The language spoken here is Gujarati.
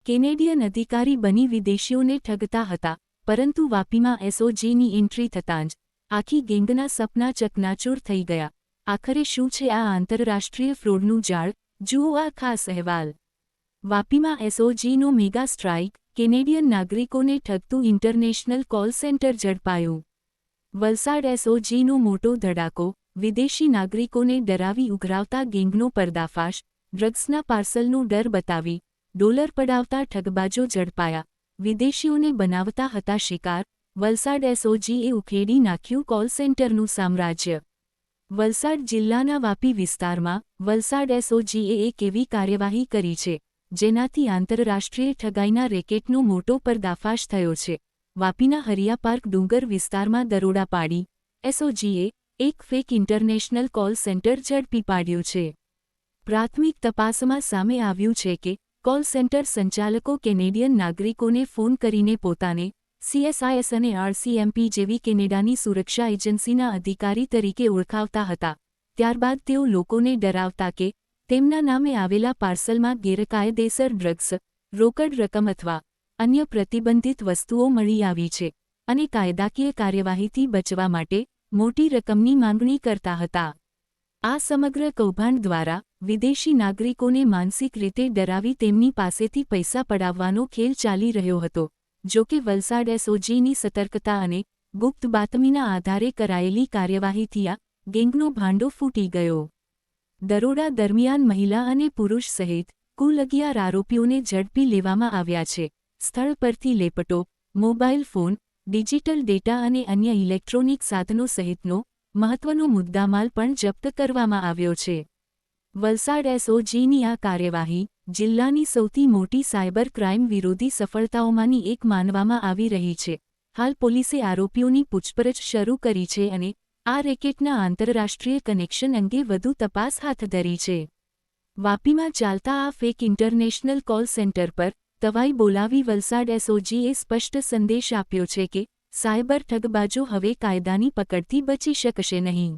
કેનેડિયન અધિકારી બની વિદેશીઓને ઠગતા હતા, પરંતુ વાપીમાં એસઓજીની એન્ટ્રી થતાં જ આખી ગેંગના સપના ચકનાચૂર થઈ ગયા. આખરે શું છે આ આંતરરાષ્ટ્રીય ફ્રોડનું જાળ? જુઓ આ ખાસ અહેવાલ. વાપીમાં એસઓજીનો મેગા સ્ટ્રાઇક, કેનેડિયન નાગરિકોને ઠગતું ઇન્ટરનેશનલ કોલ સેન્ટર ઝડપાયું. વલસાડ એસઓજીનો મોટો ધડાકો, વિદેશી નાગરિકોને ડરાવી ઉઘરાવતા ગેંગનો પર્દાફાશ, ડ્રગ્સના પાર્સલનો ડર બતાવી ડોલર પડાવતા ઠગબાજો ઝડપાયા. વિદેશીઓને બનાવતા હતા શિકાર, વલસાડ એસઓજીએ ઉખેડી નાખ્યું કોલ સેન્ટરનું સામ્રાજ્ય. વલસાડ જિલ્લાના વાપી વિસ્તારમાં વલસાડ એસઓજીએ એક એવી કાર્યવાહી કરી છે, જેનાથી આંતરરાષ્ટ્રીય ઠગાઈના રેકેટનો મોટો પર્દાફાશ થયો છે. વાપીના હરિયા પાર્ક ડુંગર વિસ્તારમાં દરોડા પાડી એસઓજીએ એક ફેક ઇન્ટરનેશનલ કોલ સેન્ટર ઝડપી પાડ્યું છે. પ્રાથમિક તપાસમાં સામે આવ્યું છે કે કોલ સેન્ટર સંચાલકો કેનેડિયન નાગરિકોને ફોન કરીને પોતાને સીએસઆઈએસ અને આરસીએમપી જેવી કેનેડાની સુરક્ષા એજન્સીના અધિકારી તરીકે ઓળખાવતા હતા. ત્યારબાદ તેઓ લોકોને ડરાવતા કે તેમના નામે આવેલા પાર્સલમાં ગેરકાયદેસર ડ્રગ્સ, રોકડ રકમ અથવા અન્ય પ્રતિબંધિત વસ્તુઓ મળી આવી છે અને કાયદાકીય કાર્યવાહીથી બચવા માટે મોટી રકમની માંગણી કરતા હતા. આ સમગ્ર કૌભાંડ દ્વારા વિદેશી નાગરિકોને માનસિક રીતે ડરાવી તેમની પાસેથી પૈસા પડાવવાનો ખેલ ચાલી રહ્યો હતો. જો કે વલસાડ એસઓજીની સતર્કતા અને ગુપ્ત બાતમીના આધારે કરાયેલી કાર્યવાહીથી આ ગેંગનો ભાંડો ફૂટી ગયો. દરોડા દરમિયાન મહિલા અને પુરુષ સહિત કુલ 11 આરોપીઓને ઝડપી લેવામાં આવ્યા છે. સ્થળ પરથી laptop, mobile phone, digital data અને અન્ય ઇલેક્ટ્રોનિક સાધનો સહિતનો મહત્વનો મુદ્દામાલ પણ જપ્ત કરવામાં આવ્યો છે. વલસાડ એસઓજીની આ કાર્યવાહી જિલ્લાની સૌથી મોટી સાયબર ક્રાઇમ વિરોધી સફળતાઓમાંની એક માનવામાં આવી રહી છે. હાલ પોલીસે આરોપીઓની પૂછપરછ શરૂ કરી છે અને આ રેકેટના આંતરરાષ્ટ્રીય કનેક્શન અંગે વધુ તપાસ હાથ ધરી છે. વાપીમાં ચાલતા આ ફેક ઇન્ટરનેશનલ કોલ સેન્ટર પર તવાઈ બોલાવી વલસાડ એસઓજીએ સ્પષ્ટ સંદેશ આપ્યો છે કે સાયબર ઠગબાજો હવે કાયદાની પકડથી બચી શકશે નહીં.